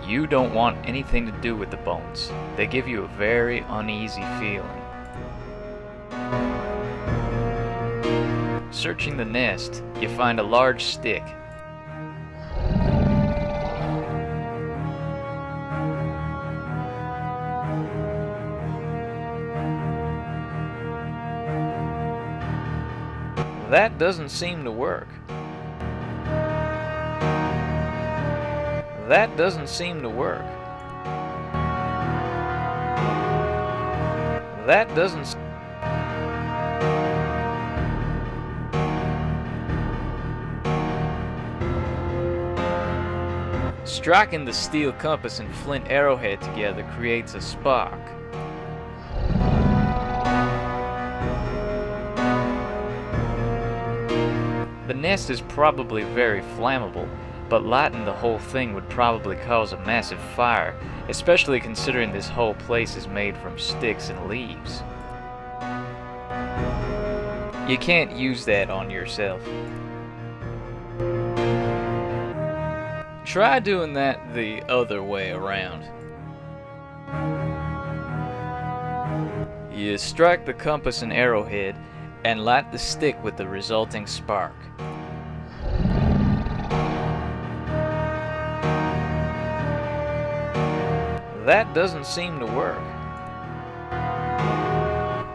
You don't want anything to do with the bones. They give you a very uneasy feeling. Searching the nest, you find a large stick. That doesn't seem to work. That doesn't seem to work. That doesn't... Striking the steel compass and flint arrowhead together creates a spark. The nest is probably very flammable, but lighting the whole thing would probably cause a massive fire, especially considering this whole place is made from sticks and leaves. You can't use that on yourself. Try doing that the other way around. You strike the compass and arrowhead and light the stick with the resulting spark. That doesn't seem to work.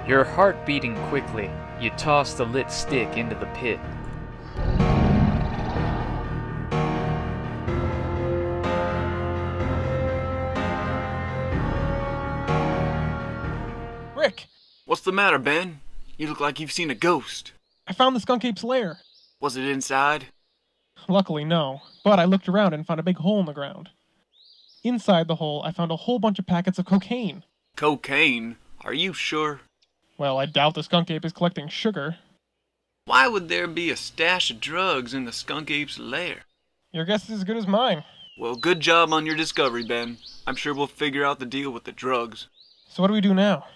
Your heart beating quickly, you toss the lit stick into the pit. Rick! What's the matter, Ben? You look like you've seen a ghost. I found the skunk ape's lair. Was it inside? Luckily, no. But I looked around and found a big hole in the ground. Inside the hole, I found a whole bunch of packets of cocaine. Cocaine? Are you sure? Well, I doubt the skunk ape is collecting sugar. Why would there be a stash of drugs in the skunk ape's lair? Your guess is as good as mine. Well, good job on your discovery, Ben. I'm sure we'll figure out the deal with the drugs. So what do we do now?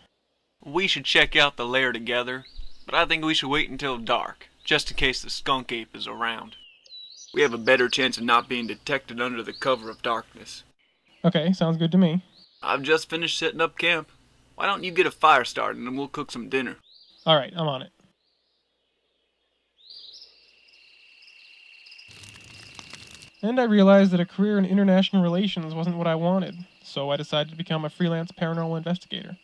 We should check out the lair together, but I think we should wait until dark, just in case the skunk ape is around. We have a better chance of not being detected under the cover of darkness. Okay, sounds good to me. I've just finished setting up camp. Why don't you get a fire started and we'll cook some dinner? Alright, I'm on it. And I realized that a career in international relations wasn't what I wanted, so I decided to become a freelance paranormal investigator.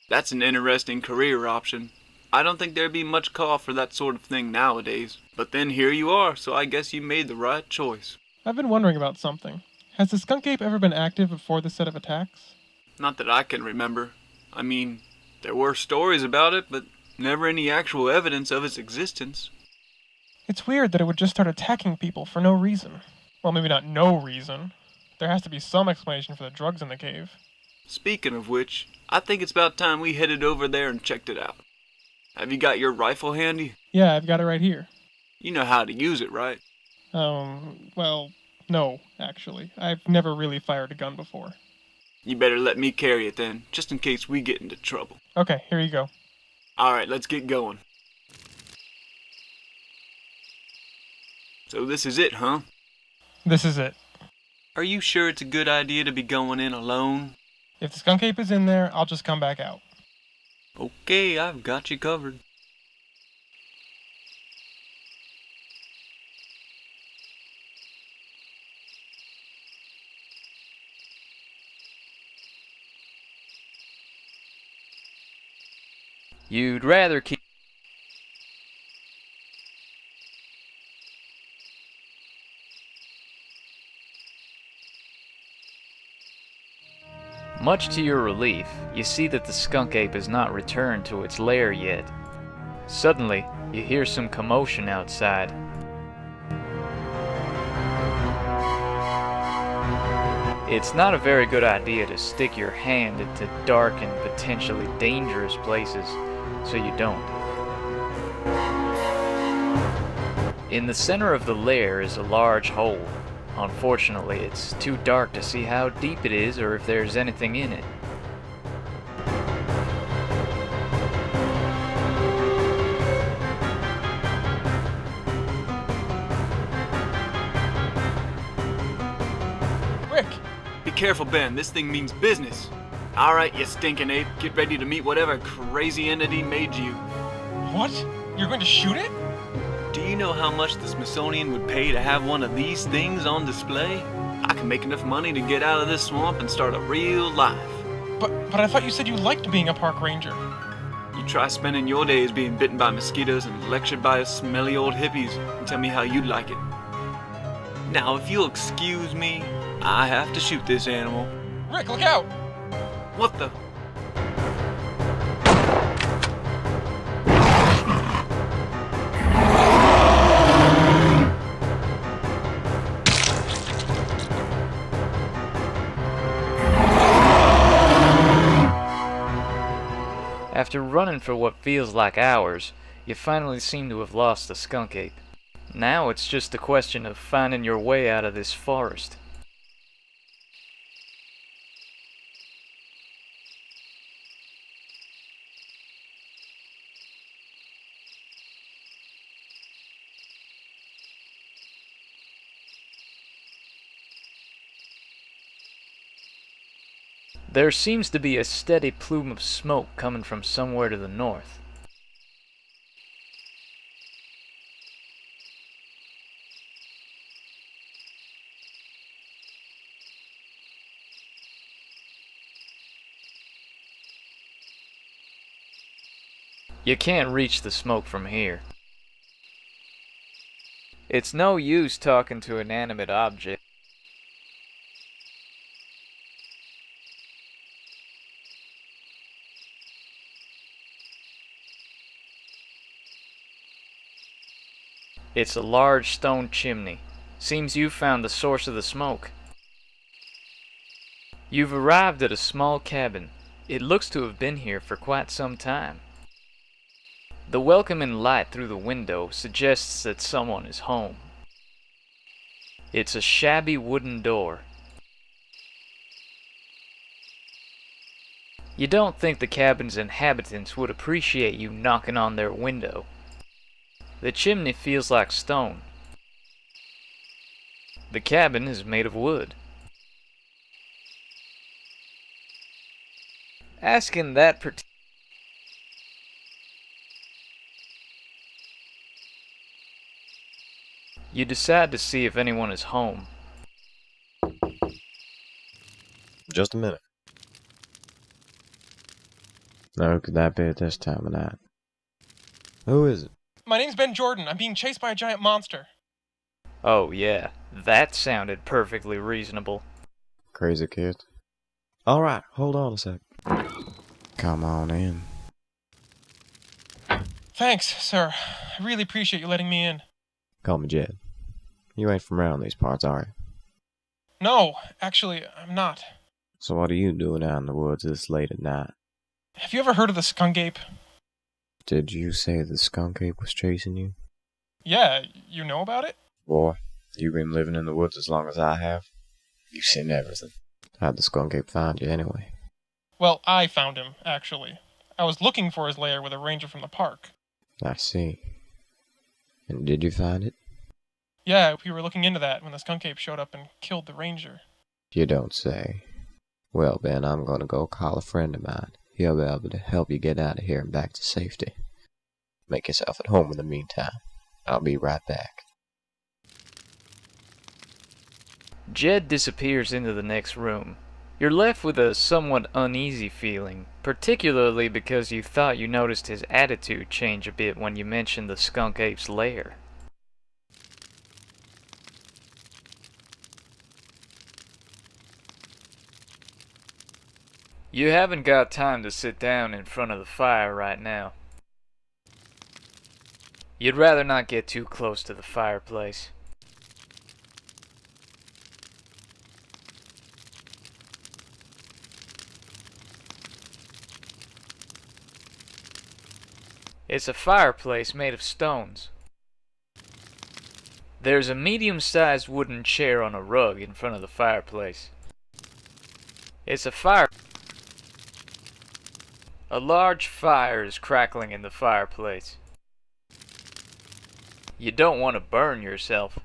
That's an interesting career option. I don't think there'd be much call for that sort of thing nowadays. But then here you are, so I guess you made the right choice. I've been wondering about something. Has the skunk ape ever been active before this set of attacks? Not that I can remember. I mean, there were stories about it, but never any actual evidence of its existence. It's weird that it would just start attacking people for no reason. Well, maybe not no reason. There has to be some explanation for the drugs in the cave. Speaking of which, I think it's about time we headed over there and checked it out. Have you got your rifle handy? Yeah, I've got it right here. You know how to use it, right? Well, no, actually. I've never really fired a gun before. You better let me carry it then, just in case we get into trouble. Okay, here you go. Alright, let's get going. So this is it, huh? This is it. Are you sure it's a good idea to be going in alone? If the skunk ape is in there, I'll just come back out. Okay, I've got you covered. You'd rather keep... Much to your relief, you see that the skunk ape has not returned to its lair yet. Suddenly, you hear some commotion outside. It's not a very good idea to stick your hand into dark and potentially dangerous places, so you don't. In the center of the lair is a large hole. Unfortunately, it's too dark to see how deep it is or if there's anything in it. Rick! Be careful, Ben. This thing means business. Alright, you stinking ape. Get ready to meet whatever crazy entity made you. What? You're going to shoot it? Do you know how much the Smithsonian would pay to have one of these things on display? I can make enough money to get out of this swamp and start a real life. But I thought you said you liked being a park ranger. You try spending your days being bitten by mosquitoes and lectured by smelly old hippies and tell me how you'd like it. Now, if you'll excuse me, I have to shoot this animal. Rick, look out! What the? After running for what feels like hours, you finally seem to have lost the skunk ape. Now it's just a question of finding your way out of this forest. There seems to be a steady plume of smoke coming from somewhere to the north. You can't reach the smoke from here. It's no use talking to an inanimate object. It's a large stone chimney. Seems you've found the source of the smoke. You've arrived at a small cabin. It looks to have been here for quite some time. The welcoming light through the window suggests that someone is home. It's a shabby wooden door. You don't think the cabin's inhabitants would appreciate you knocking on their window. The chimney feels like stone. The cabin is made of wood. Asking that You decide to see if anyone is home. Just a minute. Now, who could that be at this time of night? Who is it? My name's Ben Jordan. I'm being chased by a giant monster. Oh yeah, that sounded perfectly reasonable. Crazy kid. Alright, hold on a sec. Come on in. Thanks, sir. I really appreciate you letting me in. Call me Jed. You ain't from around these parts, are you? No, actually, I'm not. So what are you doing out in the woods this late at night? Have you ever heard of the skunk ape? Did you say the skunk ape was chasing you? Yeah, you know about it? Boy, you've been living in the woods as long as I have. You've seen everything. How'd the skunk ape find you anyway? Well, I found him, actually. I was looking for his lair with a ranger from the park. I see. And did you find it? Yeah, we were looking into that when the skunk ape showed up and killed the ranger. You don't say. Well, Ben, I'm gonna go call a friend of mine. He'll be able to help you get out of here and back to safety. Make yourself at home in the meantime. I'll be right back. Jed disappears into the next room. You're left with a somewhat uneasy feeling, particularly because you thought you noticed his attitude change a bit when you mentioned the skunk ape's lair. You haven't got time to sit down in front of the fire right now. You'd rather not get too close to the fireplace. It's a fireplace made of stones. There's a medium-sized wooden chair on a rug in front of the fireplace. It's a fire. A large fire is crackling in the fireplace. You don't want to burn yourself.